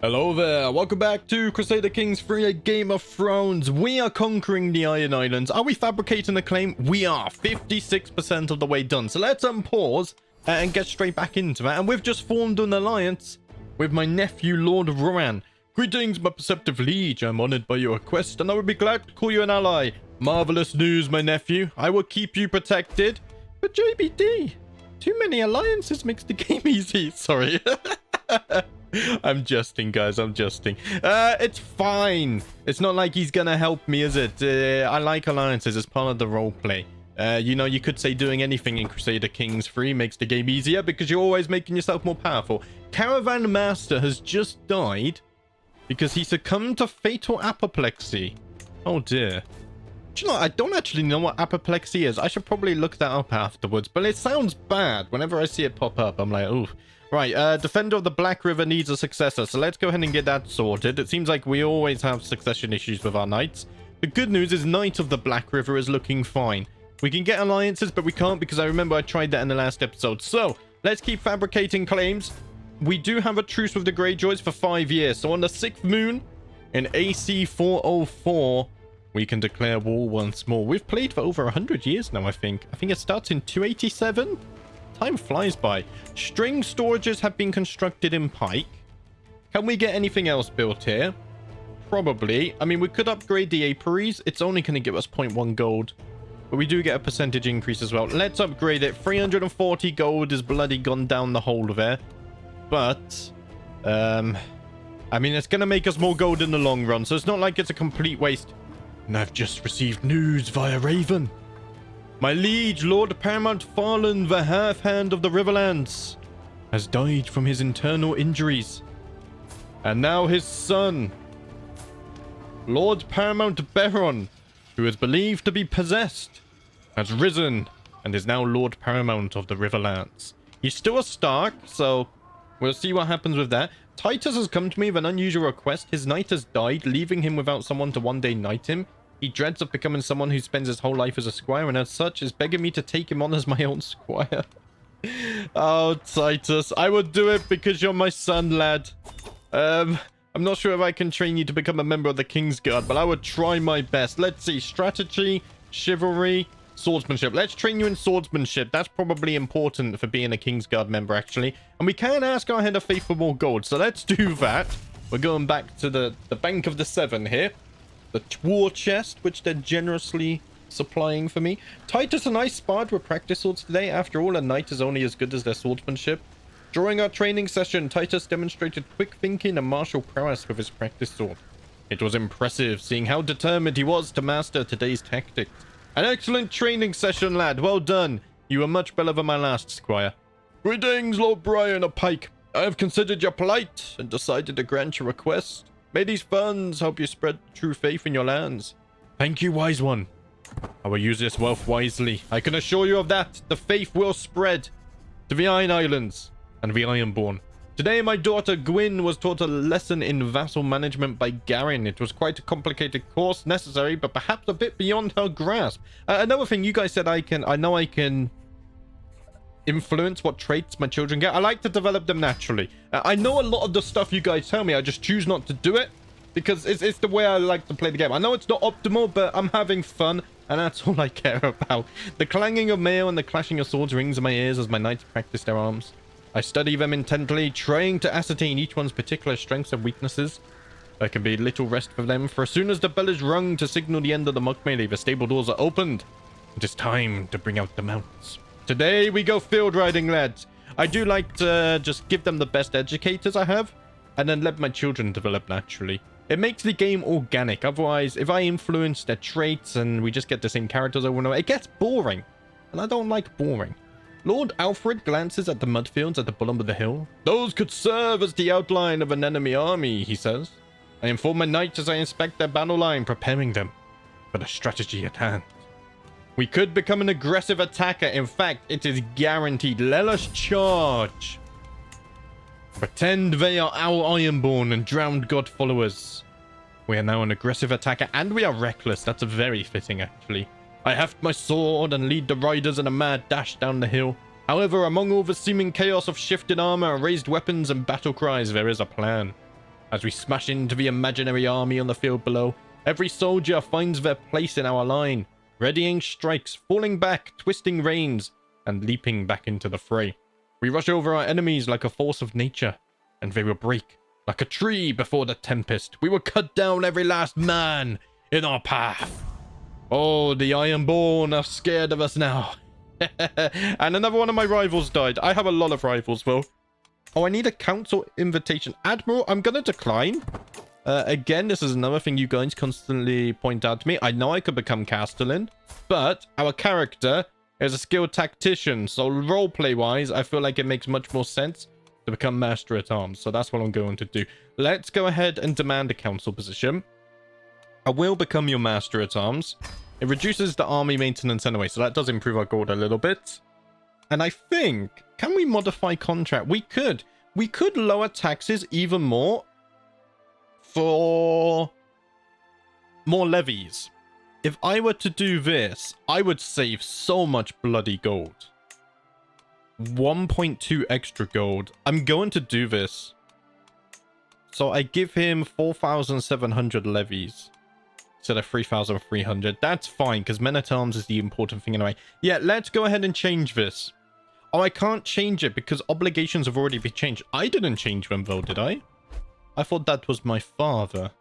Hello there, welcome back to Crusader Kings 3, a Game of Thrones. We are conquering the Iron Islands. Are we fabricating a claim? We are 56% of the way done. So let's unpause and get straight back into that. And we've just formed an alliance with my nephew, Lord Rohan. Greetings, my perceptive liege. I'm honored by your request and I would be glad to call you an ally. Marvelous news, my nephew. I will keep you protected. But JBD, too many alliances makes the game easy. Sorry. I'm jesting, guys. I'm jesting. It's fine. It's not like he's gonna help me, is it? I like alliances as part of the roleplay. You know, you could say doing anything in Crusader Kings 3 makes the game easier because you're always making yourself more powerful. Caravan Master has just died because he succumbed to fatal apoplexy. Oh dear. Do you know, I don't actually know what apoplexy is. I should probably look that up afterwards, but it sounds bad. Whenever I see it pop up, I'm like, ooh. Right, Defender of the Black River needs a successor, so let's go ahead and get that sorted. It seems like we always have succession issues with our knights. The good news is Knight of the Black River is looking fine. We can get alliances, but we can't because I remember I tried that in the last episode. So, let's keep fabricating claims. We do have a truce with the Greyjoys for 5 years, so on the 6th moon in AC 404, we can declare war once more. We've played for over 100 years now, I think. I think it starts in 287? Time flies by. String storages have been constructed in Pike. Can we get anything else built here? Probably. I mean, we could upgrade the apiaries. It's only going to give us 0.1 gold. But we do get a percentage increase as well. Let's upgrade it. 340 gold is bloody gone down the hole there. But, I mean, it's going to make us more gold in the long run. So it's not like it's a complete waste. And I've just received news via Raven. My liege, Lord Paramount Farland, the half-hand of the Riverlands, has died from his internal injuries. And now his son, Lord Paramount Beron, who is believed to be possessed, has risen and is now Lord Paramount of the Riverlands. He's still a Stark, so we'll see what happens with that. Titus has come to me with an unusual request. His knight has died, leaving him without someone to one day knight him. He dreads of becoming someone who spends his whole life as a squire, and as such is begging me to take him on as my own squire. Oh, Titus, I would do it because you're my son, lad. I'm not sure if I can train you to become a member of the Kingsguard, but I would try my best. Let's see, strategy, chivalry, swordsmanship. Let's train you in swordsmanship. That's probably important for being a Kingsguard member, actually. And we can ask our head of faith for more gold, so let's do that. We're going back to the Bank of the Seven here. The war chest, which they're generously supplying for me. Titus and I sparred with practice swords today. After all, a knight is only as good as their swordsmanship. During our training session, Titus demonstrated quick thinking and martial prowess with his practice sword. It was impressive, seeing how determined he was to master today's tactics. An excellent training session, lad. Well done. You were much better than my last, squire. Greetings, Lord Brian of Pike. I have considered your plight and decided to grant your request. May these funds help you spread true faith in your lands. Thank you, wise one. I will use this wealth wisely. I can assure you of that. The faith will spread to the Iron Islands and the Ironborn. Today, my daughter Gwyn was taught a lesson in vassal management by Garin. It was quite a complicated course, necessary, but perhaps a bit beyond her grasp. Another thing, you guys said I know I can influence what traits my children get. I like to develop them naturally. I know a lot of the stuff you guys tell me. I just choose not to do it because it's the way I like to play the game. I know it's not optimal, but I'm having fun and that's all I care about. The clanging of mail and the clashing of swords rings in my ears as my knights practice their arms. I study them intently, trying to ascertain each one's particular strengths and weaknesses. There can be little rest for them, for as soon as the bell is rung to signal the end of the mock melee, the stable doors are opened. It is time to bring out the mounts. Today we go field riding, lads. I do like to just give them the best educators I have, and then let my children develop naturally. It makes the game organic. Otherwise, if I influence their traits and we just get the same characters over and over, it gets boring. And I don't like boring. Lord Alfred glances at the mudfields at the bottom of the hill. Those could serve as the outline of an enemy army, he says. I inform my knights as I inspect their battle line, preparing them for the strategy at hand. We could become an aggressive attacker. In fact, it is guaranteed. Let us charge. Pretend they are our Ironborn and drowned god followers. We are now an aggressive attacker and we are reckless. That's very fitting, actually. I heft my sword and lead the riders in a mad dash down the hill. However, among all the seeming chaos of shifted armor, raised weapons, and battle cries, there is a plan. as we smash into the imaginary army on the field below. Every soldier finds their place in our line, readying strikes, falling back, twisting reins, and leaping back into the fray. We rush over our enemies like a force of nature, and they will break like a tree before the tempest. We will cut down every last man in our path. Oh, the Ironborn are scared of us now. And another one of my rivals died. I have a lot of rivals, Will. Oh, I need a council invitation. Admiral, I'm going to decline. Again, this is another thing you guys constantly point out to me. I know I could become Castellan, but our character is a skilled tactician. So roleplay-wise, I feel like it makes much more sense to become Master at Arms. So that's what I'm going to do. Let's go ahead and demand a council position. I will become your Master at Arms. It reduces the army maintenance anyway, so that does improve our gold a little bit. And I think, can we modify contract? We could. We could lower taxes even more for more levies. If I were to do this, I would save so much bloody gold. 1.2 extra gold. I'm going to do this. So I give him 4,700 levies. Instead of 3,300. That's fine, because men-at-arms is the important thing anyway. Yeah, let's go ahead and change this. Oh, I can't change it because obligations have already been changed. I didn't change them, though, did I? I thought that was my father.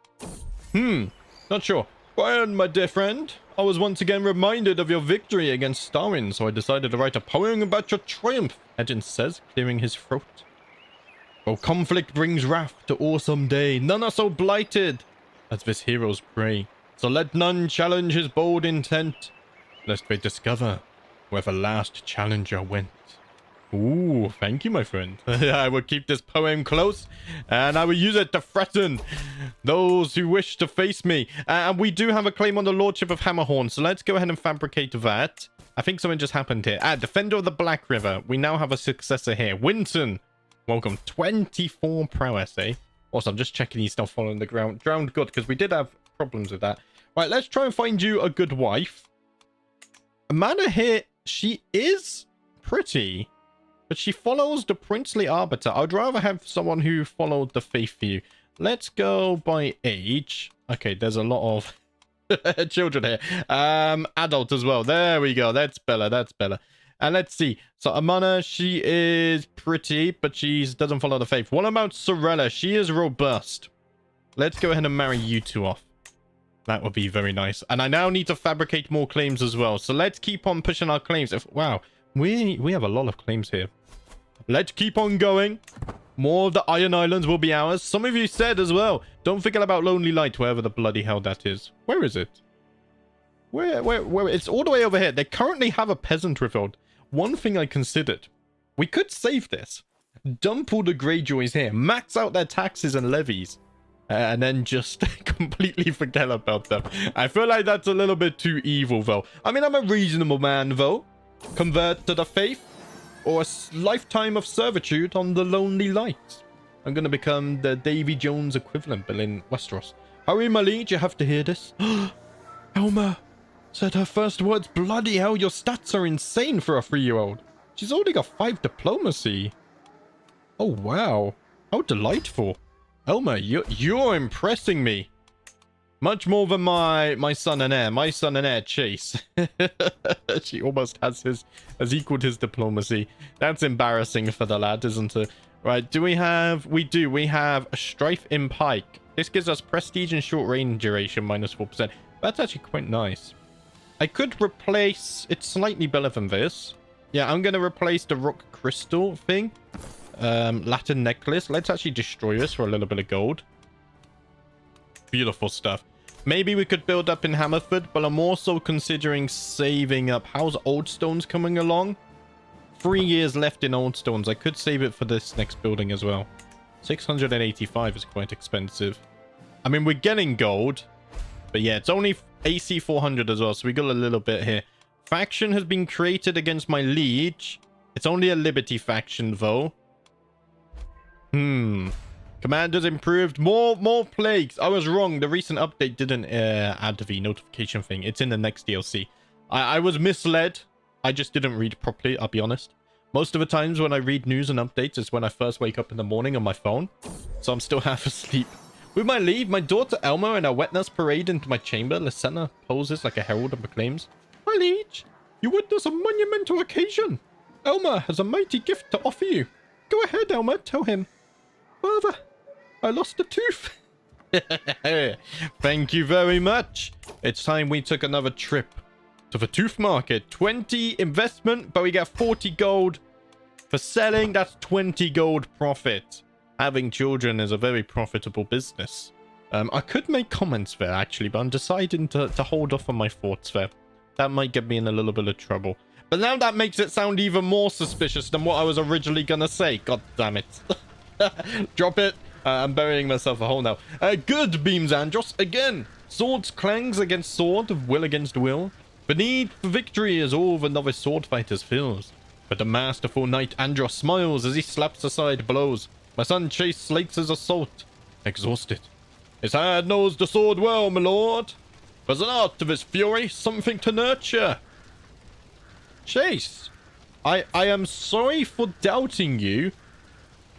Not sure. Brian, my dear friend, I was once again reminded of your victory against Starwin, so I decided to write a poem about your triumph, Edgin says, clearing his throat. Oh, conflict brings wrath to awesome day. None are so blighted as this hero's prey. So let none challenge his bold intent, lest they discover where the last challenger went. Ooh, thank you, my friend. I will keep this poem close, and I will use it to threaten those who wish to face me. And we do have a claim on the Lordship of Hammerhorn, so let's go ahead and fabricate that. I think something just happened here. Defender of the Black River. We now have a successor here. Winton. Welcome. 24 prowess, eh? Also, I'm just checking he's still following the ground. Drowned good, because we did have problems with that. Right, let's try and find you a good wife. Amanda here, she is pretty, but she follows the princely arbiter. I'd rather have someone who followed the faith view. Let's go by age. Okay, there's a lot of children here. Adult as well. There we go. That's Bella. That's Bella. And let's see. So Amana, she is pretty, but she doesn't follow the faith. What about Sorella? She is robust. Let's go ahead and marry you two off. That would be very nice. And I now need to fabricate more claims as well. So let's keep on pushing our claims. Wow, we have a lot of claims here. Let's keep on going. More of the Iron Islands will be ours. Some of you said as well, don't forget about Lonely Light, wherever the bloody hell that is. Where is it? Where? It's all the way over here. They currently have a peasant revolt. One thing I considered, we could save this. Dump all the Greyjoys here. Max out their taxes and levies. And then just completely forget about them. I feel like that's a little bit too evil, though. I mean, I'm a reasonable man, though. Convert to the faith, or a lifetime of servitude on the Lonely Light. I'm going to become the Davy Jones equivalent, but in Westeros. Hurry, my liege, you have to hear this. Elma said her first words. Bloody hell, your stats are insane for a 3-year-old. She's already got 5 diplomacy. Oh, wow. How delightful. Elma, you're impressing me. Much more than my son and heir. My son and heir, Chase. She almost has equaled his diplomacy. That's embarrassing for the lad, isn't it? Right, do we have... We do. We have a Strife in Pike. This gives us prestige and short range duration, minus 4%. That's actually quite nice. I could replace... It's slightly better than this. Yeah, I'm going to replace the rock crystal thing. Latin necklace. Let's actually destroy this for a little bit of gold. Beautiful stuff. Maybe we could build up in Hammerford, but I'm also considering saving up. How's Oldstones coming along? 3 years left in Oldstones. I could save it for this next building as well. 685 is quite expensive. I mean, we're getting gold, but yeah, it's only AC 400 as well, so we got a little bit here. Faction has been created against my liege. It's only a Liberty faction, though. Commanders improved. More plagues. I was wrong. The recent update didn't add the notification thing. It's in the next DLC. I was misled. I just didn't read properly, I'll be honest. Most of the times when I read news and updates is when I first wake up in the morning on my phone. So I'm still half asleep. With my leave, my daughter Elma and our wet nurse parade into my chamber. Lysenna poses like a herald and proclaims, "My liege, you witness a monumental occasion. Elma has a mighty gift to offer you. Go ahead, Elma, tell him." "Father, I lost a tooth." Thank you very much. It's time we took another trip to the tooth market. 20 investment, but we get 40 gold for selling. That's 20 gold profit. Having children is a very profitable business. I could make comments there, actually, but I'm deciding to hold off on my thoughts there. That might get me in a little bit of trouble. But now that makes it sound even more suspicious than what I was originally gonna say. God damn it. Drop it. I'm burying myself a hole now. Good, beams Andros. Again, swords clangs against sword, will against will. The need for victory is all the novice sword fighters feels. But the masterful knight Andros smiles as he slaps aside blows. My son Chase slates his assault. Exhausted. His hand knows the sword well, my lord. There's an art to his fury, something to nurture. Chase, I am sorry for doubting you.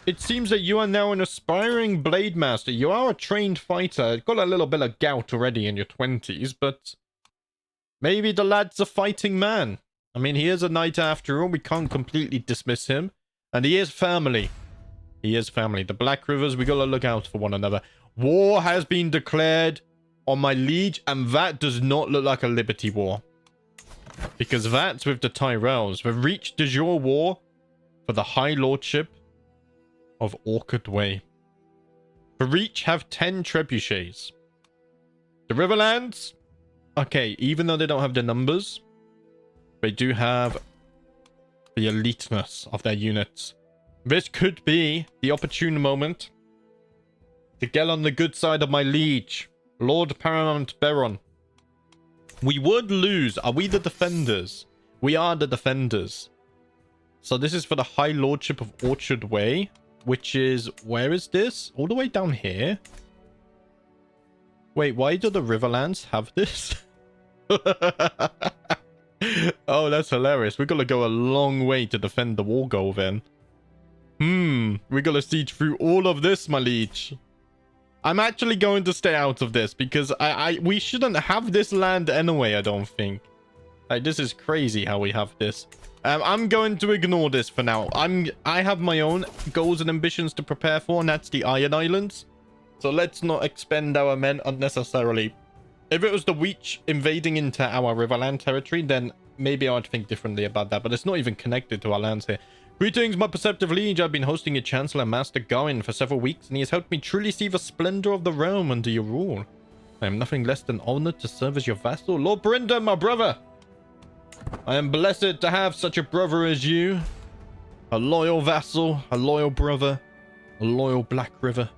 It seems that you are now an aspiring blade master. You are a trained fighter. Got a little bit of gout already in your 20s, but maybe the lad's a fighting man. I mean, he is a knight after all. We can't completely dismiss him. And he is family. He is family. The Black Rivers, we gotta look out for one another. War has been declared on my liege, and that does not look like a liberty war. Because that's with the Tyrells. The Reach de jour war for the High Lordship of Orchard Way. The Reach have 10 trebuchets. The Riverlands, okay, even though they don't have the numbers, they do have the eliteness of their units. This could be the opportune moment to get on the good side of my liege, Lord Paramount Baron. We would lose. Are we the defenders? We are the defenders. So this is for the High Lordship of Orchard Way, which is... where is this? All the way down here? Wait, why do the Riverlands have this? Oh, that's hilarious. We're gonna go a long way to defend the war goal then. We're gonna siege through all of this, my liege. I'm actually going to stay out of this because we shouldn't have this land anyway, I don't think. Like, this is crazy how we have this. I'm going to ignore this for now. I have my own goals and ambitions to prepare for, and that's the Iron Islands. So let's not expend our men unnecessarily. If it was the Weech invading into our Riverland territory, then maybe I would think differently about that. But it's not even connected to our lands here. Greetings, my perceptive liege. I've been hosting your Chancellor, Master Gawain, for several weeks, and he has helped me truly see the splendor of the realm under your rule. I am nothing less than honored to serve as your vassal. Lord Brinda, my brother! I am blessed to have such a brother as you. A loyal vassal, a loyal brother, a loyal Black River.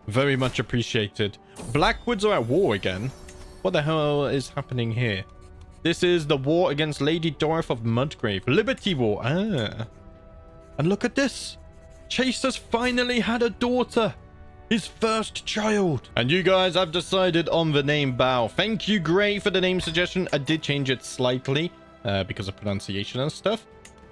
Very much appreciated. Blackwoods are at war again. What the hell is happening here? This is the war against Lady Dorothy of Mudgrave. Liberty War. Ah. And look at this. Chase has finally had a daughter. His first child. And you guys have decided on the name Bao. Thank you, Gray, for the name suggestion. I did change it slightly because of pronunciation and stuff.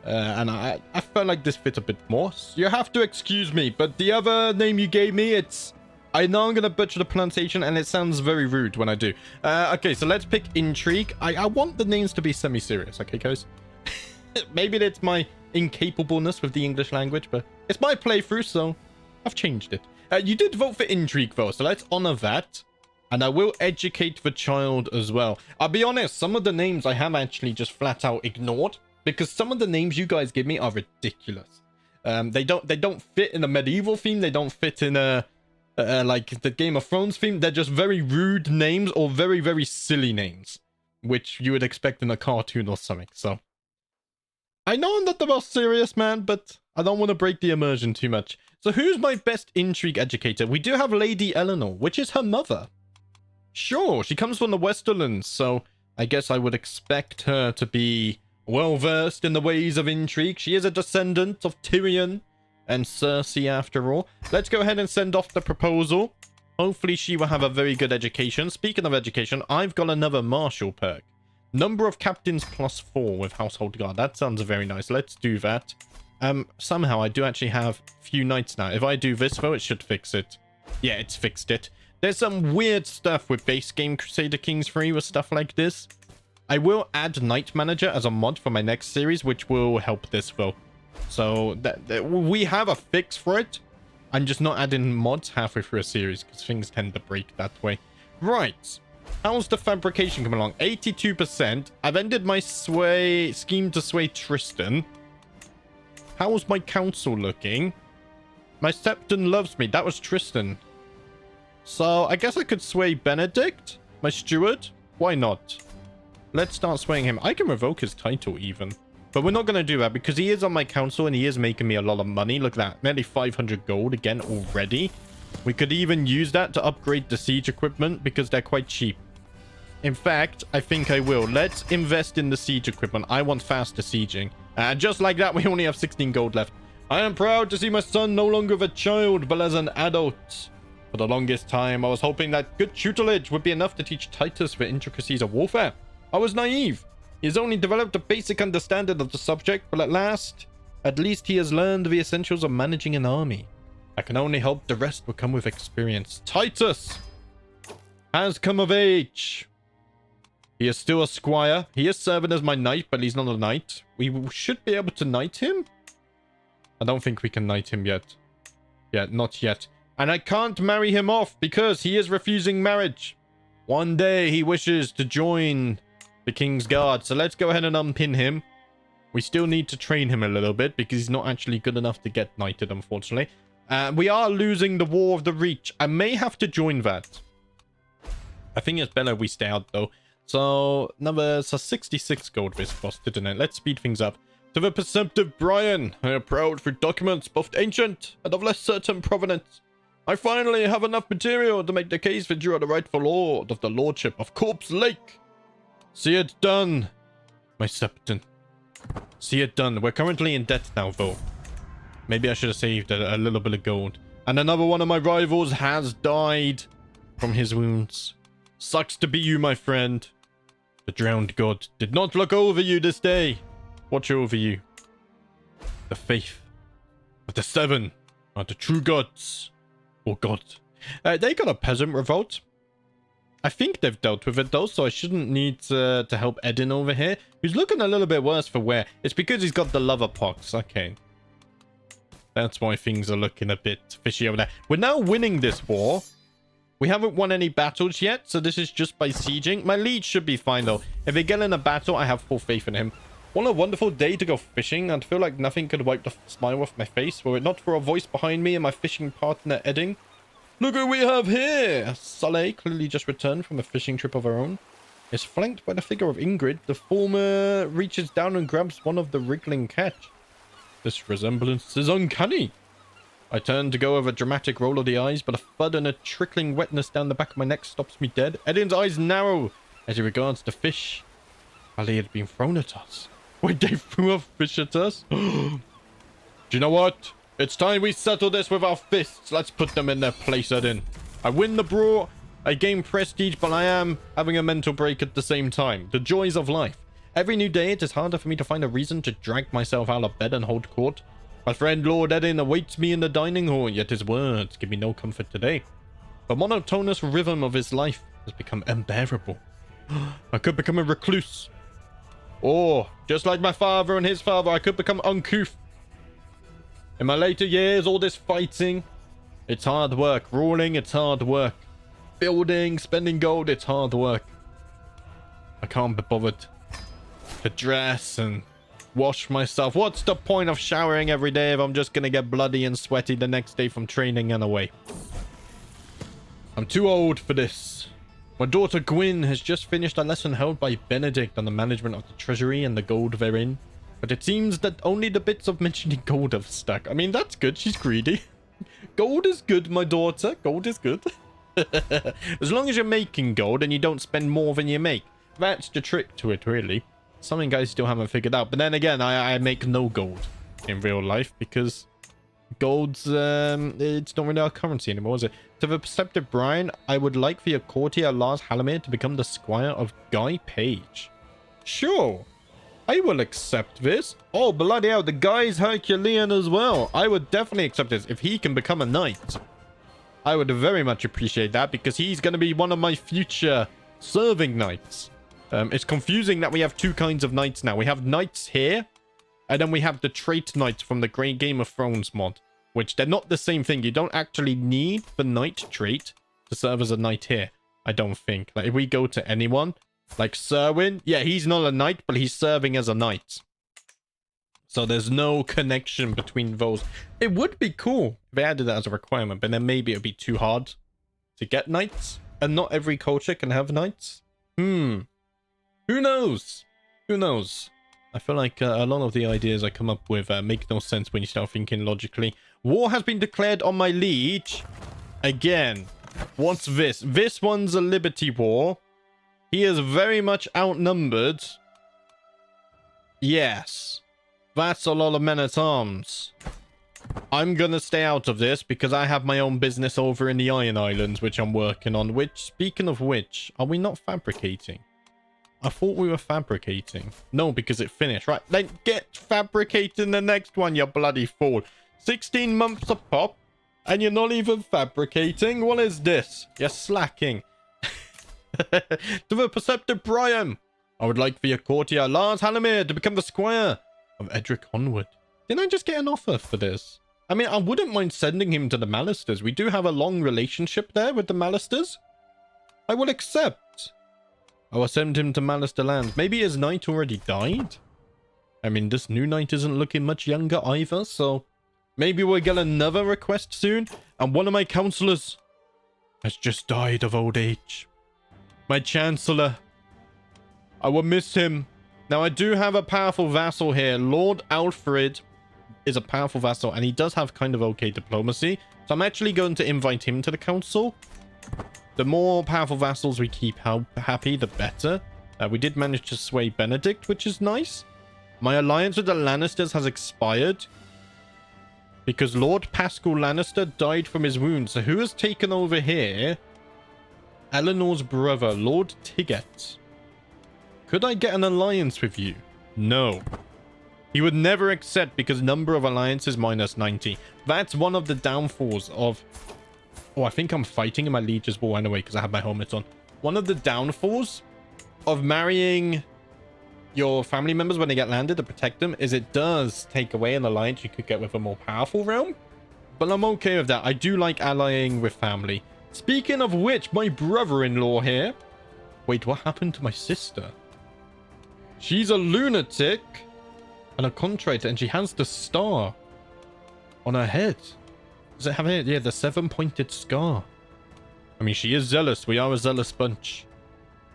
And I felt like this fit a bit more. So you have to excuse me. But the other name you gave me, it's... I know I'm going to butcher the pronunciation, and it sounds very rude when I do. Okay, so let's pick Intrigue. I want the names to be semi-serious, okay, guys? Maybe it's my incapableness with the English language, but it's my playthrough, so I've changed it. You did vote for Intrigue, though, so let's honor that. And I will educate the child as well. I'll be honest, some of the names I have actually just flat out ignored, because some of the names you guys give me are ridiculous. They don't fit in a medieval theme. They don't fit in a... like the Game of Thrones theme. They're just very rude names or very, very silly names, which you would expect in a cartoon or something. So I know I'm not the most serious man, but I don't want to break the immersion too much. So who's my best intrigue educator? We do have Lady Eleanor, which is her mother. Sure, she comes from the Westerlands, so I guess I would expect her to be well versed in the ways of intrigue. She is a descendant of Tyrion and Cersei after all. Let's go ahead and send off the proposal. Hopefully she will have a very good education. Speaking of education, I've got another martial perk. Number of captains +4 with household guard. That sounds very nice. Let's do that. Somehow I do actually have few knights now. If I do this though, it should fix it. Yeah, it's fixed it. There's some weird stuff with base game Crusader Kings 3 with stuff like this. I will add Knight Manager as a mod for my next series, which will help this though. So we have a fix for it. I'm just not adding mods halfway through a series because things tend to break that way. Right. How's the fabrication coming along? 82%. I've ended my scheme to sway Tristan. How's my council looking? My Septon loves me. That was Tristan. So I guess I could sway Benedict, my steward. Why not? Let's start swaying him. I can revoke his title even. But we're not going to do that because he is on my council and he is making me a lot of money. Look at that. Nearly 500 gold again already. We could even use that to upgrade the siege equipment because they're quite cheap. In fact, I think I will. Let's invest in the siege equipment. I want faster sieging. And just like that, we only have 16 gold left. I am proud to see my son no longer a child, but as an adult. For the longest time, I was hoping that good tutelage would be enough to teach Titus the intricacies of warfare. I was naive. He has only developed a basic understanding of the subject, but at least he has learned the essentials of managing an army. I can only hope the rest will come with experience. Titus has come of age. He is still a squire. He is serving as my knight, but he's not a knight. We should be able to knight him. I don't think we can knight him yet. Yeah, not yet. And I can't marry him off because he is refusing marriage. One day he wishes to join the King's Guard. So let's go ahead and unpin him. We still need to train him a little bit because he's not actually good enough to get knighted, unfortunately. We are losing the War of the Reach. I may have to join that. I think it's better we stay out though. So, it's a 66 gold this cost, didn't it? Let's speed things up. To the perceptive Brian, I am proud for documents both ancient and of less certain provenance. I finally have enough material to make the case that you are the rightful lord of the lordship of Corpse Lake. See it done, my Septon. See it done. We're currently in debt now, though. Maybe I should have saved a little bit of gold. And another one of my rivals has died from his wounds. Sucks to be you, my friend. The drowned god did not look over you this day. Watch over you. The faith of the seven are the true gods. Or god. They got a peasant revolt. I think they've dealt with it though, so I shouldn't need to help Edin over here. He's looking a little bit worse for wear. It's because he's got the lover pox. Okay. That's why things are looking a bit fishy over there. We're now winning this war. We haven't won any battles yet, so this is just by sieging. My lead should be fine, though. If they get in a battle, I have full faith in him. What a wonderful day to go fishing. I'd feel like nothing could wipe the smile off my face were it not for a voice behind me and my fishing partner, Edding. Look who we have here! Soleil, clearly just returned from a fishing trip of her own, is flanked by the figure of Ingrid. The former reaches down and grabs one of the wriggling catch. This resemblance is uncanny. I turn to go with a dramatic roll of the eyes, but a thud and a trickling wetness down the back of my neck stops me dead. Edin's eyes narrow as he regards the fish. Ali had been thrown at us. Wait, they threw a fish at us? Do you know what? It's time we settle this with our fists. Let's put them in their place, Edin. I win the brawl. I gain prestige, but I am having a mental break at the same time. The joys of life. Every new day, it is harder for me to find a reason to drag myself out of bed and hold court. My friend Lord Edin awaits me in the dining hall, yet his words give me no comfort today. The monotonous rhythm of his life has become unbearable. I could become a recluse. Or, just like my father and his father, I could become uncouth. In my later years, all this fighting, it's hard work. Ruling, it's hard work. Building, spending gold, it's hard work. I can't be bothered to dress and wash myself. What's the point of showering every day if I'm just gonna get bloody and sweaty the next day from training and away? I'm too old for this. My daughter Gwyn has just finished a lesson held by Benedict on the management of the treasury and the gold therein. But it seems that only the bits of mentioning gold have stuck. I mean, that's good. She's greedy. Gold is good, my daughter. Gold is good. As long as you're making gold and you don't spend more than you make. That's the trick to it, really. Something guys still haven't figured out. But then again, I make no gold in real life because gold's it's not really our currency anymore, is it? To the perceptive Brian, I would like for your courtier Lars Halamir to become the squire of Guy Page. Sure. I will accept this. Oh, bloody hell. The guy's Herculean as well. I would definitely accept this if he can become a knight. I would very much appreciate that because he's going to be one of my future serving knights. It's confusing that we have two kinds of knights now. We have knights here, and then we have the trait knights from the Great Game of Thrones mod, which they're not the same thing. You don't actually need the knight trait to serve as a knight here, I don't think. Like, if we go to anyone, like Serwyn, yeah, he's not a knight, but he's serving as a knight. So there's no connection between those. It would be cool if they added that as a requirement, but then maybe it'd be too hard to get knights, and not every culture can have knights. Who knows? Who knows? I feel like a lot of the ideas I come up with make no sense when you start thinking logically. War has been declared on my liege. Again, what's this? This one's a liberty war. He is very much outnumbered. Yes. That's a lot of men-at-arms. I'm gonna stay out of this because I have my own business over in the Iron Islands, which I'm working on. Which, speaking of which, are we not fabricating? I thought we were fabricating. No, because it finished. Right, then get fabricating the next one, you bloody fool. 16 months a pop, and you're not even fabricating? What is this? You're slacking. To the Perceptive Brian. I would like for your courtier, Lars Halamir, to become the squire of Edric Onward. Didn't I just get an offer for this? I mean, I wouldn't mind sending him to the Malisters. We do have a long relationship there with the Malisters. I will accept. I will send him to Malister lands. Maybe his knight already died? I mean, this new knight isn't looking much younger either, so maybe we'll get another request soon. And one of my counselors has just died of old age. My chancellor. I will miss him. Now, I do have a powerful vassal here. Lord Alfred is a powerful vassal, and he does have kind of okay diplomacy. So I'm actually going to invite him to the council. The more powerful vassals we keep happy, the better. We did manage to sway Benedict, which is nice. My alliance with the Lannisters has expired because Lord Pascal Lannister died from his wounds. So who has taken over here? Eleanor's brother, Lord Tigget. Could I get an alliance with you? No. He would never accept because number of alliances minus 90. That's one of the downfalls of... Oh, I think I'm fighting in my liege's war anyway because I have my helmet on. One of the downfalls of marrying your family members when they get landed to protect them is it does take away an alliance you could get with a more powerful realm. But I'm okay with that. I do like allying with family. Speaking of which, my brother-in-law here... Wait, what happened to my sister? She's a lunatic and a contraitor, and she has the star on her head. Does it have it? Yeah, the 7-pointed scar. I mean, she is zealous. We are a zealous bunch.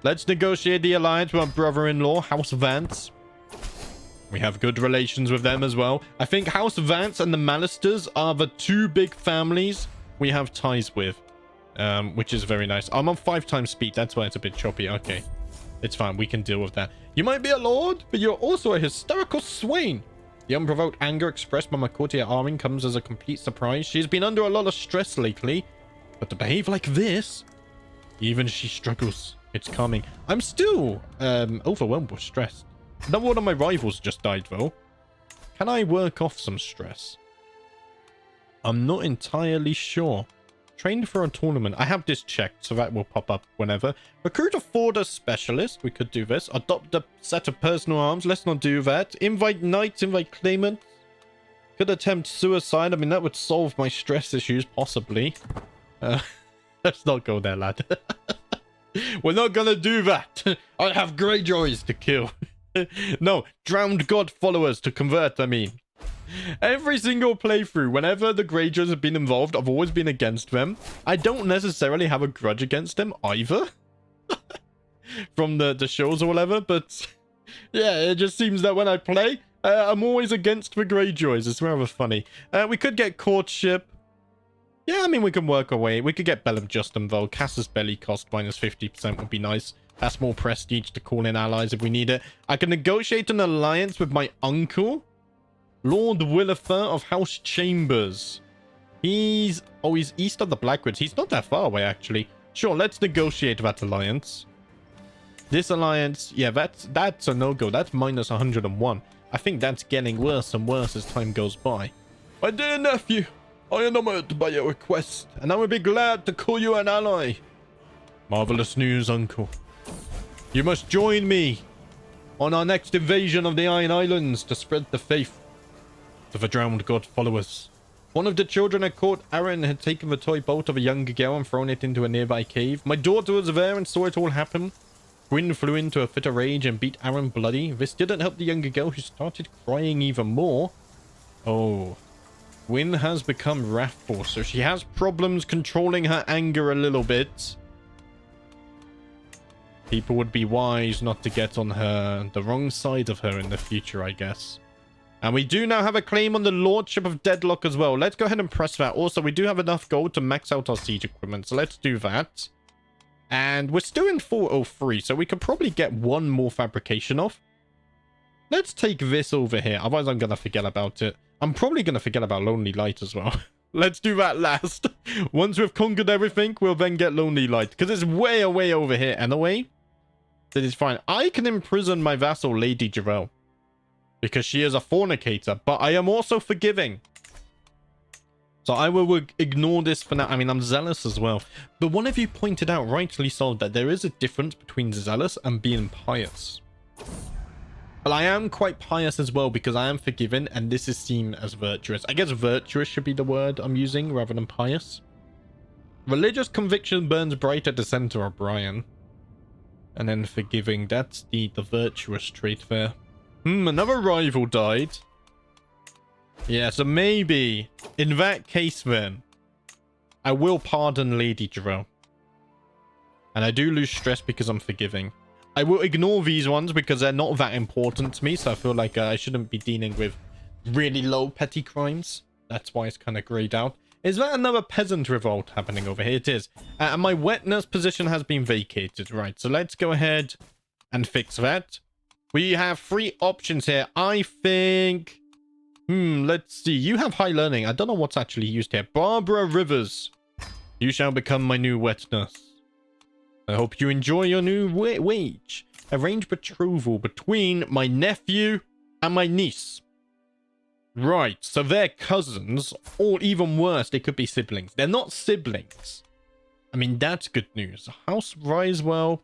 Let's negotiate the alliance with our brother-in-law, House Vance. We have good relations with them as well. I think House Vance and the Malisters are the two big families we have ties with, which is very nice. I'm on 5 times speed. That's why it's a bit choppy. Okay, it's fine. We can deal with that. You might be a lord, but you're also a hysterical swain. The unprovoked anger expressed by my courtier Armin comes as a complete surprise. She's been under a lot of stress lately, but to behave like this, even she struggles. It's calming. I'm still overwhelmed with stress. Another one of my rivals just died, though. Can I work off some stress? I'm not entirely sure. Trained for a tournament. I have this checked, so that will pop up whenever. Recruit a Forder specialist. We could do this. Adopt a set of personal arms. Let's not do that. Invite knights. Invite claimants. Could attempt suicide. I mean, that would solve my stress issues, possibly. Let's not go there, lad. We're not gonna do that. I have Greyjoys to kill. No, drowned god followers to convert, I mean. Every single playthrough, whenever the Greyjoys have been involved, I've always been against them. I don't necessarily have a grudge against them either. From the shows or whatever, but yeah, it just seems that when I play, I'm always against the Greyjoys. It's rather funny. We could get courtship. Yeah, I mean, we can work our way. We could get Bellum Justin, though. Casus Belli cost minus 50% would be nice. That's more prestige to call in allies if we need it. I can negotiate an alliance with my uncle, Lord Williffer of House Chambers. He's east of the Blackwoods. He's not that far away, actually. Sure, let's negotiate that alliance. This alliance, yeah, that's a no-go. That's minus 101. I think that's getting worse and worse as time goes by. My dear nephew, I am honored by your request, and I would be glad to call you an ally. Marvelous news, uncle. You must join me on our next invasion of the Iron Islands to spread the faith to the drowned god followers. One of the children at court, Aaron, had taken the toy boat of a young girl and thrown it into a nearby cave. My daughter was there and saw it all happen. Gwyn flew into a fit of rage and beat Aaron bloody. This didn't help the younger girl, who started crying even more. Oh. Gwyn has become wrathful, so she has problems controlling her anger a little bit. People would be wise not to get on the wrong side of her in the future, I guess. And we do now have a claim on the Lordship of Deadlock as well. Let's go ahead and press that. Also, we do have enough gold to max out our siege equipment, so let's do that. And we're still in 403, so we could probably get one more fabrication off. Let's take this over here, otherwise I'm going to forget about it. I'm probably going to forget about Lonely Light as well. Let's do that last. Once we've conquered everything, we'll then get Lonely Light, because it's way away over here anyway. That is fine. I can imprison my vassal, Lady Jarrell, because she is a fornicator, but I am also forgiving. So I will ignore this for now. I mean, I'm zealous as well. But one of you pointed out, rightly so, that there is a difference between zealous and being pious. But I am quite pious as well, because I am forgiven, and this is seen as virtuous. I guess virtuous should be the word I'm using, rather than pious. Religious conviction burns bright at the center of Brian. And then forgiving, that's the virtuous trait there. Another rival died. Yeah, so maybe, in that case then, I will pardon Lady Jarrell. And I do lose stress because I'm forgiving. I will ignore these ones because they're not that important to me, so I feel like I shouldn't be dealing with really low petty crimes. That's why it's kind of grayed out. Is that another peasant revolt happening over here? It is. And my wetness position has been vacated. Right, so let's go ahead and fix that. We have 3 options here. I think... let's see. You have high learning. I don't know what's actually used here. Barbara Rivers. You shall become my new wetness. I hope you enjoy your new wage. Arrange betrothal between my nephew and my niece. Right, so they're cousins, or even worse, they could be siblings. They're not siblings. I mean, that's good news. House Risewell,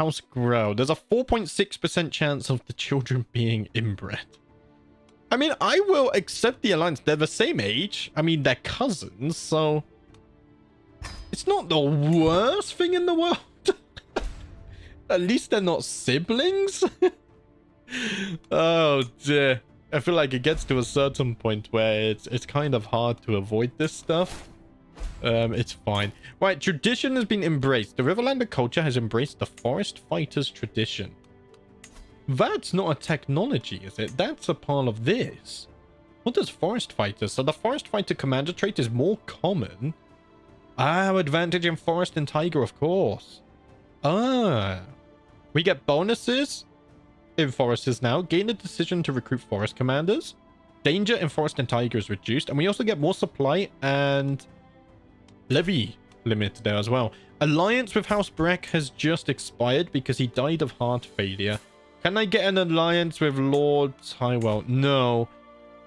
House Grow. There's a 4.6% chance of the children being inbred. I mean, I will accept the alliance. They're the same age. I mean, they're cousins, so... It's not the worst thing in the world. At least they're not siblings. Oh, dear. I feel like it gets to a certain point where it's kind of hard to avoid this stuff. It's fine. Right, tradition has been embraced. The Riverlander culture has embraced the Forest Fighters tradition. That's not a technology, is it? That's a part of this. What does Forest Fighters? So the Forest Fighter commander trait is more common. Ah, advantage in Forest and Tiger, of course. Ah. We get bonuses in Foresters now. Gain a decision to recruit Forest commanders. Danger in Forest and Tiger is reduced. And we also get more supply and levy limit there as well. Alliance with House Breck has just expired because he died of heart failure. Can I get an alliance with Lord Tywell? No.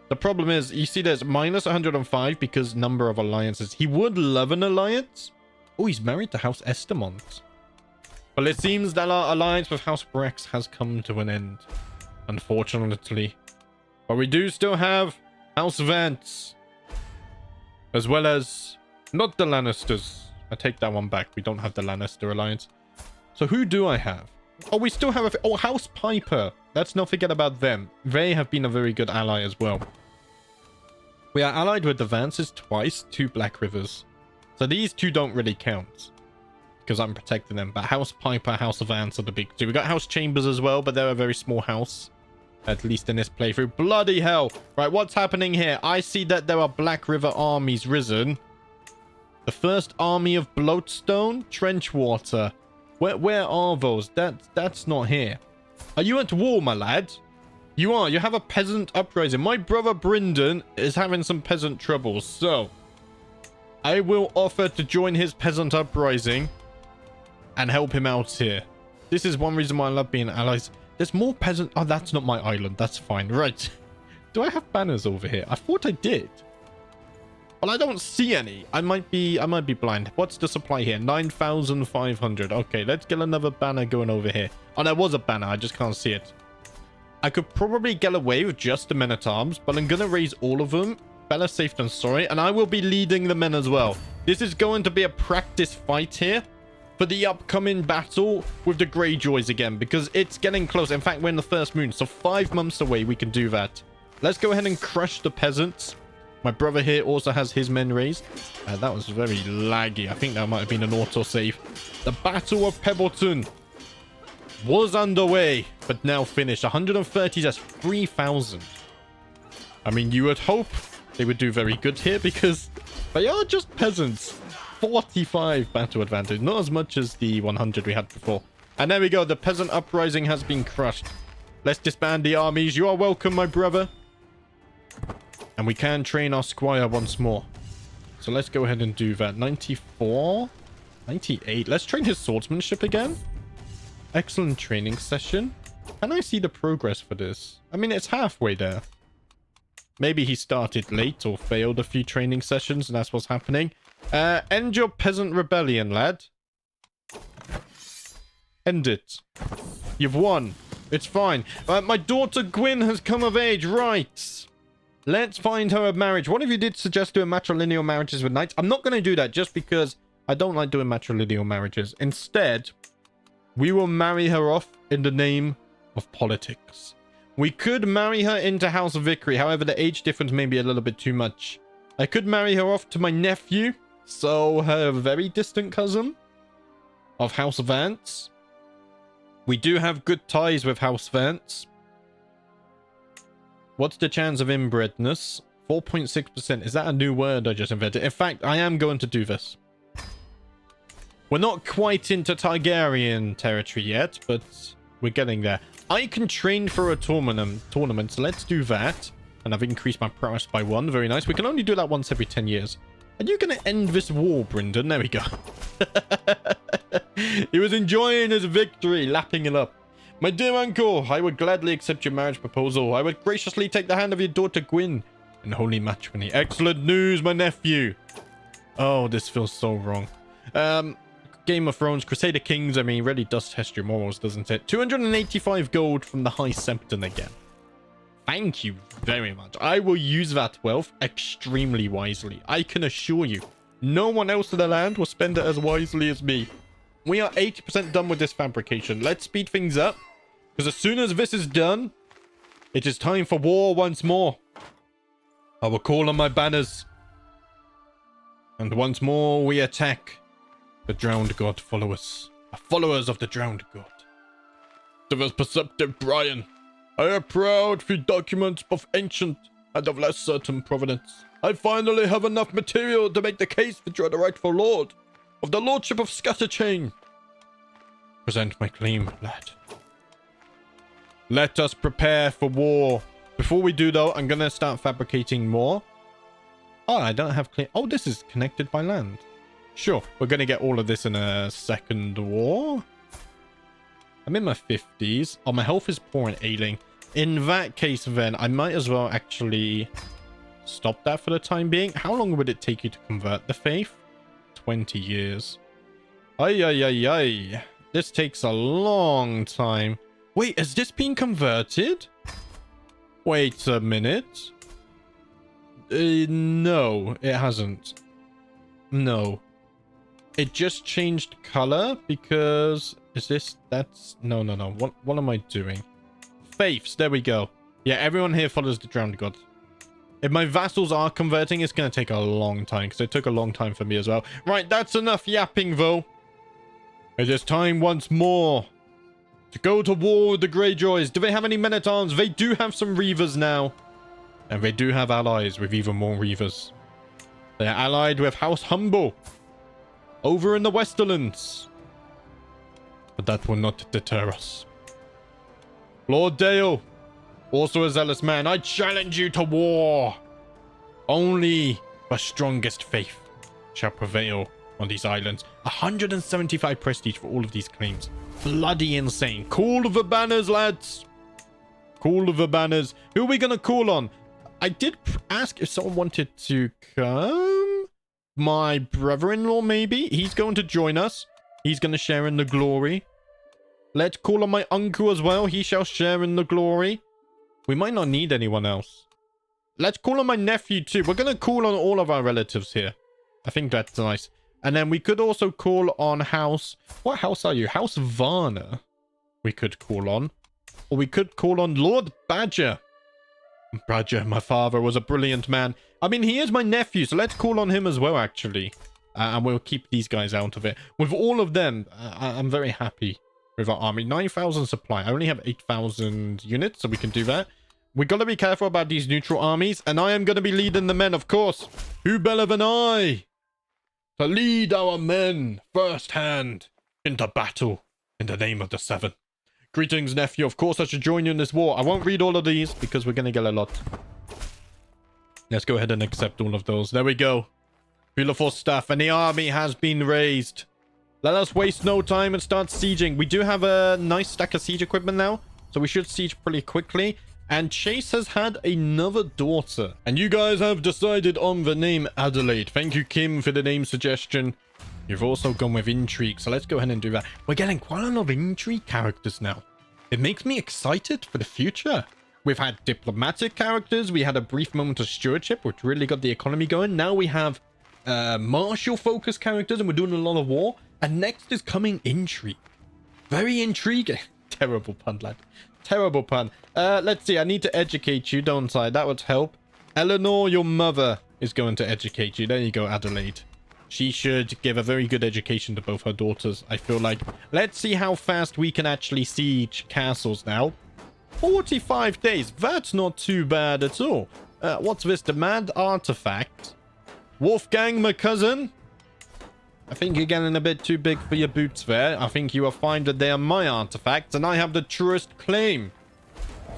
The problem is, you see there's minus 105 because number of alliances. He would love an alliance. Oh, he's married to House Estamont. Well, it seems that our alliance with House Brex has come to an end, unfortunately. But we do still have House Vance, as well as not the Lannisters. I take that one back. We don't have the Lannister alliance. So who do I have? Oh, we still have House Piper. Let's not forget about them. They have been a very good ally as well. We are allied with the Vances twice, 2 Black Rivers. So these 2 don't really count, because I'm protecting them. But House Piper, House of Vance are the big 2. We got House Chambers as well, but they're a very small house. At least in this playthrough. Bloody hell. Right, what's happening here? I see that there are Black River armies risen. The first army of Bloatstone, Trenchwater. Where are those? That's not here. Are you at war, my lad? You are. You have a peasant uprising. My brother Brynden is having some peasant troubles, so I will offer to join his peasant uprising and help him out here. This is one reason why I love being allies. There's more peasant. Oh, that's not my island. That's fine. Right. Do I have banners over here? I thought I did. Well, I don't see any. I might be blind. What's the supply here? 9,500. Okay, let's get another banner going over here. Oh, there was a banner. I just can't see it. I could probably get away with just the men-at-arms, but I'm going to raise all of them. Better safe than sorry. And I will be leading the men as well. This is going to be a practice fight here for the upcoming battle with the Greyjoys again, because it's getting close. In fact, we're in the first moon, so 5 months away we can do that. Let's go ahead and crush the peasants. My brother here also has his men raised. That was very laggy. I think that might have been an autosave. The Battle of Pebbleton was underway, but now finished. 130, that's 3,000. I mean, you would hope they would do very good here because they are just peasants. 45 battle advantage, not as much as the 100 we had before. And there we go. The peasant uprising has been crushed. Let's disband the armies. You are welcome, my brother. And we can train our squire once more. So let's go ahead and do that. 94, 98. Let's train his swordsmanship again. Excellent training session. Can I see the progress for this? I mean, it's halfway there. Maybe he started late or failed a few training sessions and that's what's happening. End your peasant rebellion, lad. End it. You've won. It's fine. My daughter Gwyn has come of age. Right. Let's find her a marriage. One of you did suggest doing matrilineal marriages with knights. I'm not going to do that just because I don't like doing matrilineal marriages. Instead, we will marry her off in the name of politics. We could marry her into House of Vickery. However, the age difference may be a little bit too much. I could marry her off to my nephew. So her very distant cousin of House Vance. We do have good ties with House Vance. What's the chance of inbredness? 4.6%. Is that a new word I just invented? In fact, I am going to do this. We're not quite into Targaryen territory yet, but we're getting there. I can train for a tournament, so let's do that. And I've increased my prowess by 1. Very nice. We can only do that once every 10 years. Are you going to end this war, Brynden? There we go. He was enjoying his victory, lapping it up. My dear uncle, I would gladly accept your marriage proposal. I would graciously take the hand of your daughter Gwyn in holy matrimony. Excellent news, my nephew. Oh, this feels so wrong. Game of Thrones, Crusader Kings, I mean, really does test your morals, doesn't it? 285 gold from the High Septon again. Thank you very much. I will use that wealth extremely wisely. I can assure you, no one else in the land will spend it as wisely as me. We are 80% done with this fabrication. Let's speed things up. Because as soon as this is done, it is time for war once more. I will call on my banners. And once more we attack. The drowned god follow us. The followers of the drowned god. To the perceptive Brian. I am proud through documents both ancient and of less certain provenance. I finally have enough material to make the case that you are the rightful lord of the lordship of Scatterchain. Present my claim, lad. Let us prepare for war. Before we do, though, I'm going to start fabricating more. Oh, I don't have clear... Oh, this is connected by land. Sure, we're going to get all of this in a second war. I'm in my 50s. Oh, my health is poor and ailing. In that case, then, I might as well actually stop that for the time being. How long would it take you to convert the faith? 20 years. Ay, ay, ay, ay. This takes a long time. Wait, has this been converted? Wait a minute. No, it hasn't. No. It just changed color because... Is this... That's... No, no, no. What am I doing? Faiths. There we go. Yeah, everyone here follows the drowned god. If my vassals are converting, it's going to take a long time because it took a long time for me as well. Right, that's enough yapping, though. It is time once more to go to war with the Greyjoys. Do they have any men-at-arms? They do have some Reavers now. And they do have allies with even more Reavers. They're allied with House Humble over in the Westerlands. But that will not deter us. Lord Dale, also a zealous man, I challenge you to war. Only the strongest faith shall prevail on these islands. 175 prestige for all of these claims. Bloody insane. Call the banners, lads. Call the banners. Who are we going to call on? I did ask if someone wanted to come. My brother-in-law, maybe? He's going to join us. He's going to share in the glory. Let's call on my uncle as well. He shall share in the glory. We might not need anyone else. Let's call on my nephew too. We're going to call on all of our relatives here. I think that's nice. And then we could also call on House... What house are you? House Varna. We could call on. Or we could call on Lord Badger. Badger, my father, was a brilliant man. I mean, he is my nephew, so let's call on him as well, actually. And we'll keep these guys out of it. With all of them, I'm very happy with our army. 9,000 supply. I only have 8,000 units, so we can do that. We got to be careful about these neutral armies. And I am going to be leading the men, of course. Who better than I? To lead our men firsthand into battle in the name of the Seven. Greetings, nephew. Of course, I should join you in this war. I won't read all of these because we're going to get a lot. Let's go ahead and accept all of those. There we go. Beautiful stuff. And the army has been raised. Let us waste no time and start sieging. We do have a nice stack of siege equipment now, so we should siege pretty quickly. And Chase has had another daughter. And you guys have decided on the name Adelaide. Thank you, Kim, for the name suggestion. You've also gone with intrigue, so let's go ahead and do that. We're getting quite a lot of intrigue characters now. It makes me excited for the future. We've had diplomatic characters. We had a brief moment of stewardship, which really got the economy going. Now we have martial focused characters, and we're doing a lot of war. And next is coming intrigue. Very intriguing. Terrible pun, lad. Terrible pun. Let's see. I need to educate you, don't I? That would help. Eleanor, your mother, is going to educate you. There you go, Adelaide. She should give a very good education to both her daughters, I feel like. Let's see how fast we can actually siege castles now. 45 days. That's not too bad at all. What's this? Demand artifact. Wolfgang, my cousin. I think you're getting a bit too big for your boots there. I think you will find that they are my artifacts, and I have the truest claim.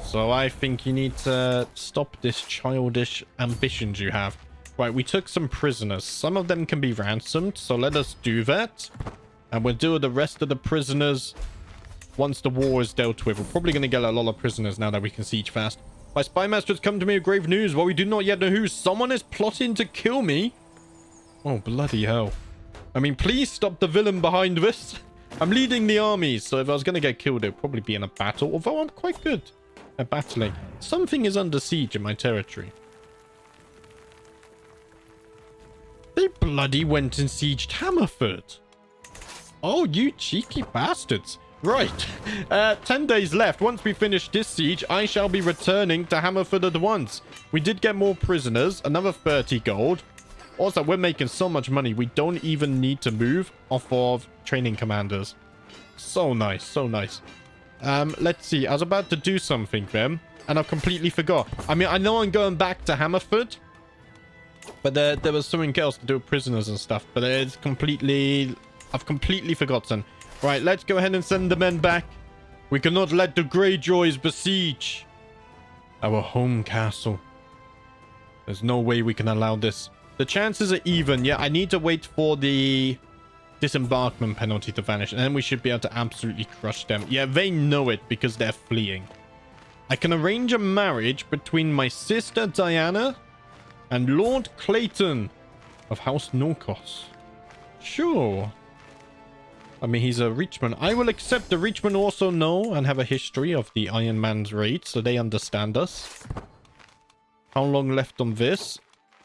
So I think you need to stop this childish ambitions you have. Right, we took some prisoners. Some of them can be ransomed, so let us do that. And we'll do the rest of the prisoners once the war is dealt with. We're probably going to get a lot of prisoners now that we can siege fast. My spy master has come to me with grave news. While we do not yet know who, someone is plotting to kill me. Oh, bloody hell. I mean, please stop the villain behind this. I'm leading the armies, so if I was going to get killed, it would probably be in a battle. Although I'm quite good at battling. Something is under siege in my territory. They bloody went and sieged Hammerford. Oh, you cheeky bastards. Right. 10 days left. Once we finish this siege, I shall be returning to Hammerford at once. We did get more prisoners. Another 30 gold. Also, we're making so much money. We don't even need to move off of training commanders. So nice. So nice. Let's see. I was about to do something then, and I completely forgot. I mean, I know I'm going back to Hammerford. But there was something else to do with prisoners and stuff. But it's completely... I've completely forgotten. Right, let's go ahead and send the men back. We cannot let the Greyjoys besiege our home castle. There's no way we can allow this. The chances are even. Yeah, I need to wait for the disembarkment penalty to vanish. And then we should be able to absolutely crush them. Yeah, they know it because they're fleeing. I can arrange a marriage between my sister Diana and Lord Clayton of House Norcos. Sure. I mean, he's a Reachman. I will accept the Reachman also know and have a history of the Iron Man's raid, so they understand us. How long left on this?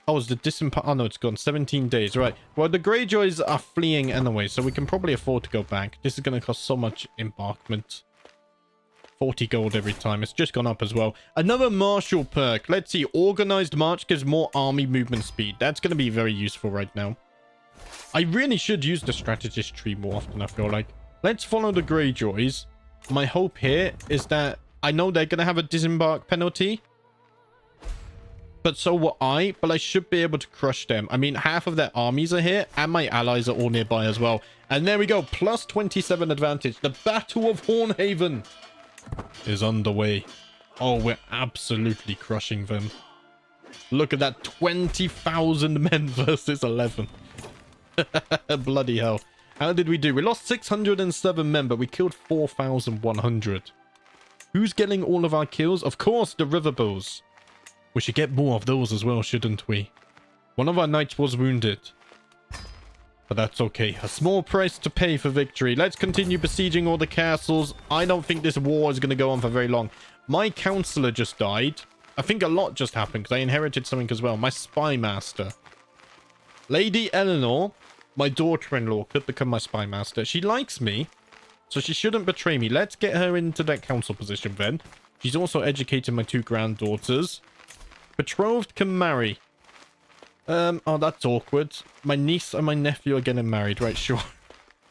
Oh, is the disembark... Oh, no, it's gone. 17 days. Right. Well, the Greyjoys are fleeing anyway, so we can probably afford to go back. This is going to cost so much embarkment. 40 gold every time. It's just gone up as well. Another martial perk. Let's see. Organized march gives more army movement speed. That's going to be very useful right now. I really should use the strategist tree more often, I feel like. Let's follow the Greyjoys. My hope here is that I know they're going to have a disembark penalty. But so will I. But I should be able to crush them. I mean, half of their armies are here. And my allies are all nearby as well. And there we go. Plus 27 advantage. The Battle of Hornhaven is underway. Oh, we're absolutely crushing them. Look at that. 20,000 men versus 11. Bloody hell. How did we do? We lost 607 men, but we killed 4,100. Who's getting all of our kills? Of course, the River Bulls. We should get more of those as well, shouldn't we? One of our knights was wounded. But that's okay. A small price to pay for victory. Let's continue besieging all the castles. I don't think this war is going to go on for very long. My counselor just died. I think a lot just happened because I inherited something as well. My spy master. Lady Eleanor, my daughter-in-law, could become my spy master. She likes me, so she shouldn't betray me. Let's get her into that council position then. She's also educated my 2 granddaughters. Betrothed can marry. Oh, that's awkward. My niece and my nephew are getting married. Right, sure.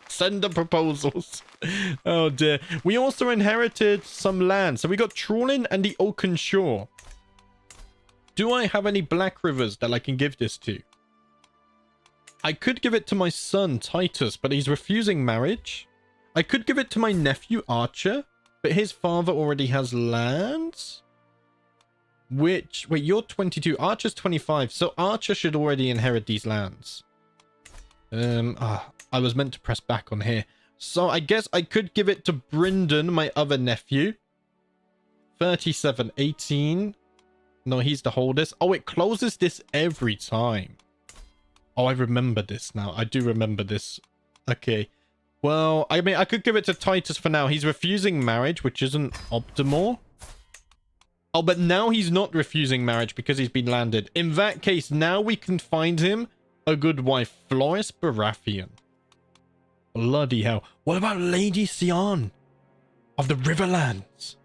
Send the proposals. Oh, dear. We also inherited some land. So we got Trawlin and the Oaken Shore. Do I have any Black Rivers that I can give this to? I could give it to my son, Titus, but he's refusing marriage. I could give it to my nephew, Archer, but his father already has lands. Which, wait, you're 22. Archer's 25, so Archer should already inherit these lands. I was meant to press back on here. So I guess I could give it to Bryndon, my other nephew. 37, 18. No, he's the oldest. Oh, it closes this every time. Oh, I remember this now. I do remember this. Okay. Well, I mean, I could give it to Titus for now. He's refusing marriage, which isn't optimal. Oh, but now he's not refusing marriage because he's been landed. In that case, now we can find him a good wife. Floris Baratheon. Bloody hell. What about Lady Sion of the Riverlands?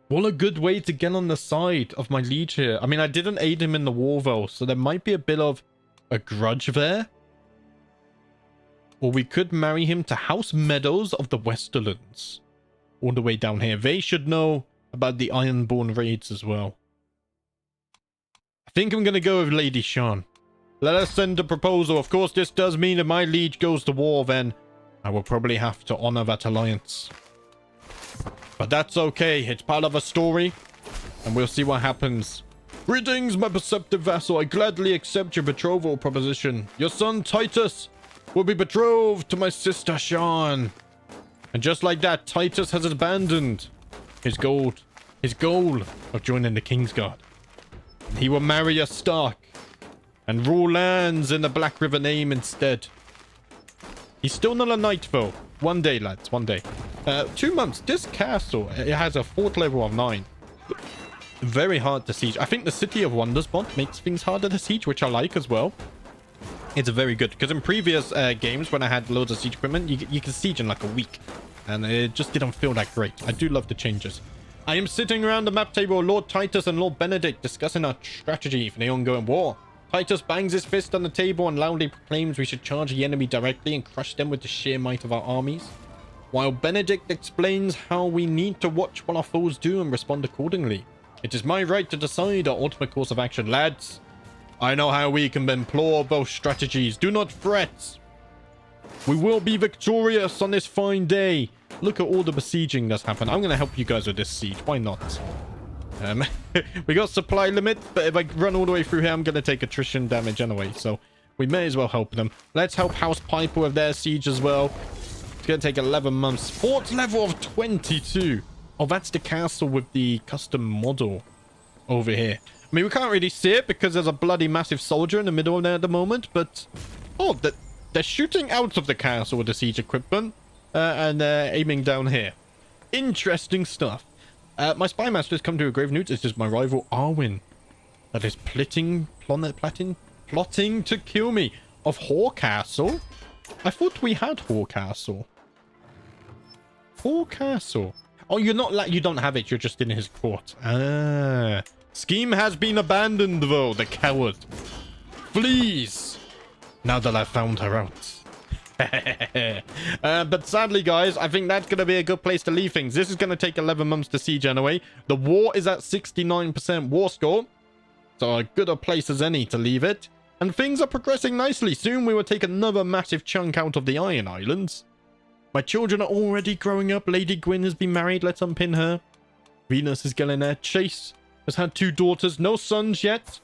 What a good way to get on the side of my liege here. I mean, I didn't aid him in the war, though, so there might be a bit of a grudge there. Or we could marry him to House Meadows of the Westerlands. All the way down here. They should know about the Ironborn raids as well. I think I'm going to go with Lady Sian. Let us send a proposal. Of course, this does mean if my liege goes to war, then I will probably have to honor that alliance. But that's okay. It's part of a story, and we'll see what happens. Greetings, my perceptive vassal. I gladly accept your betrothal proposition. Your son, Titus, will be betrothed to my sister, Sian. And just like that, Titus has abandoned his goal of joining the Kingsguard. He will marry a Stark and rule lands in the Black River name instead. He's still not a knight, though. One day, lads, one day. 2 months. This castle, it has a fort level of 9. Very hard to siege. I think the City of Wondersbond makes things harder to siege, which I like as well. It's very good, because in previous games, when I had loads of siege equipment, you can siege in like a week. And it just didn't feel that great. I do love the changes. I am sitting around the map table with Lord Titus and Lord Benedict discussing our strategy for the ongoing war. Titus bangs his fist on the table and loudly proclaims we should charge the enemy directly and crush them with the sheer might of our armies. While Benedict explains how we need to watch what our foes do and respond accordingly. It is my right to decide our ultimate course of action, lads. I know how we can employ both strategies. Do not fret. We will be victorious on this fine day. Look at all the besieging that's happened. I'm going to help you guys with this siege. Why not? We got supply limit, but if I run all the way through here, I'm going to take attrition damage anyway. So we may as well help them. Let's help House Piper with their siege as well. It's going to take 11 months. Fort level of 22. Oh, that's the castle with the custom model over here. I mean, we can't really see it because there's a bloody massive soldier in the middle of there at the moment, but... Oh, they're shooting out of the castle with the siege equipment, and they're aiming down here. Interesting stuff. My spy master has come to a grave news. This is my rival, Arwen. That is plotting to kill me. Of Horcastle? I thought we had Horcastle. Horcastle. Oh, you don't have it. You're just in his court. Ah. Scheme has been abandoned, though, the coward. Flees. Now that I've found her out. But sadly, guys, I think that's going to be a good place to leave things. This is going to take 11 months to siege anyway. The war is at 69% war score. So a good a place as any to leave it. And things are progressing nicely. Soon we will take another massive chunk out of the Iron Islands. My children are already growing up. Lady Gwyn has been married. Let's unpin her. Venus is getting there. Chase has had 2 daughters. No sons yet.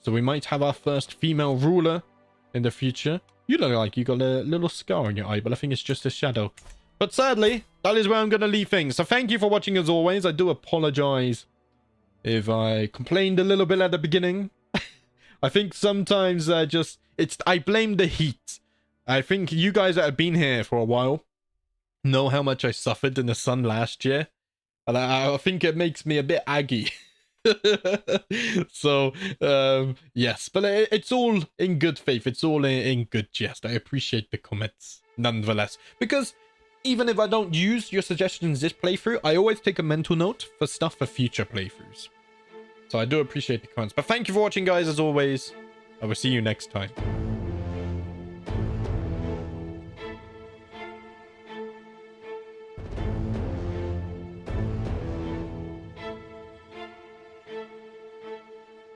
So we might have our first female ruler in the future. You look like you got a little scar on your eye, but I think it's just a shadow. But sadly, that is where I'm going to leave things. So thank you for watching as always. I do apologize if I complained a little bit at the beginning. I think sometimes I blame the heat. I think you guys that have been here for a while know how much I suffered in the sun last year. And I think it makes me a bit aggy. So, yes. But it's all in good faith. It's all in good jest. I appreciate the comments nonetheless. Because even if I don't use your suggestions this playthrough, I always take a mental note for stuff for future playthroughs. So I do appreciate the comments. But thank you for watching, guys, as always. I will see you next time.